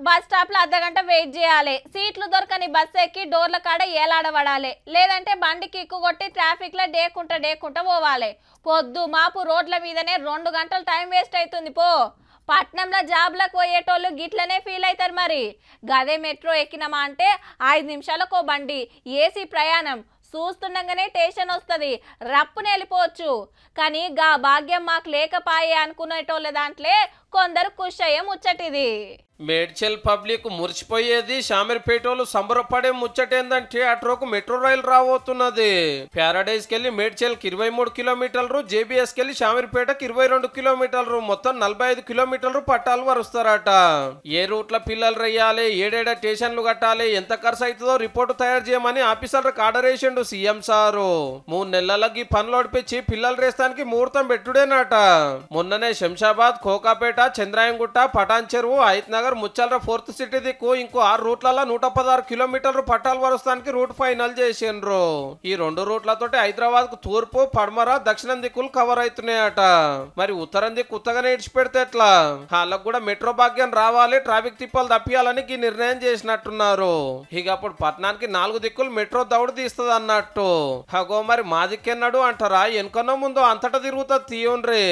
Bus stop లో అర్ధగంట wait చేయాలి, సీట్లు దొరకని బస్ ఎక్కి డోర్ల కాడ ఏలాడబడాలి, లేదంటే బండికి కిక్కు కొట్టి ట్రాఫిక్ లో డేకుంటా పోవాలి. పొద్దు మాపు రోడ్ల మీదనే 2 గంటలు టైం వేస్ట్ అవుతుంది. పట్నంలో జాబ్లకు పోయేటోళ్ళు గిట్లనే ఫీల్ అవుతారు. మరి గదే మెట్రో ఎక్కినామా అంటే 5 నిమిషాలకు బండి, ఏసీ ప్రయాణం, చూస్తుండగానే టెన్షన్ వస్తుంది, రప్పుని వెళ్ళిపోవచ్చు. కానీ గా భాగ్యం మాకు లేకపాయే అనుకునేటోళ్ళ దాంట్లో కొందరు ఖుష్ అయ్యే ముచ్చటిది. మేడ్చల్ పబ్లిక్ మురిచిపోయేది, షామీర్పేటోళ్ళు సంబరపడే ముచ్చటేందంటే అట్రోకు మెట్రో రైలు రాబోతున్నది. ప్యారడైజ్ కెళ్ళి మేడ్చల్కి 23 కిలోమీటర్లు, జేబీఎస్ కెళ్ళి షామీర్పేటకి 22 కిలోమీటర్లు, మొత్తం 45 కిలోమీటర్లు పట్టాలు వరుస్తారట. ఏ రూట్ల పిల్లలు రెయ్యాలి, ఏడేడ స్టేషన్లు కట్టాలి, ఎంత ఖర్చు అవుతుందో రిపోర్టు తయారు చేయమని ఆఫీసర్లకు ఆర్డర్ వేసిండు సీఎం సారు. 3 నెలలకి పనులు ఒడిపించి పిల్లలు రేస్తానికి ముహూర్తం పెట్టుడేనట. మొన్ననే శంషాబాద్, ఖోకాపేట, చంద్రాయంగుట్ట, పటాన్ చెరువు, హైత్ నగర్, ముచ్చల్ర 4th సిటీ దిక్కు ఇంకో 6 రూట్లలో 116 కిలోమీటర్లు పట్టాలు వరుస్తానికి రూట్ ఫైనల్ చేసిండ్రు. ఈ 2 రూట్లతోటి హైదరాబాద్ కు తూర్పు, పడమర, దక్షిణం దిక్కులు కవర్ అవుతున్నాయట. మరి ఉత్తరం దిక్కు ఉత్తగానే ఇడిచిపెడితే ఎట్లా? వాళ్ళకు కూడా మెట్రో భాగ్యం రావాలి, ట్రాఫిక్ తిప్పలు తప్పియాలని ఈ నిర్ణయం చేసినట్టున్నారు. ఇక అప్పుడు పట్టణానికి 4 దిక్కులు మెట్రో దౌడు తీస్తుంది అన్నట్టు. హగో మరి మా దిక్కెన్నాడు అంటారా? వెనుకనో ముందో అంతటా తిరుగుతుంది తీయండ్రి.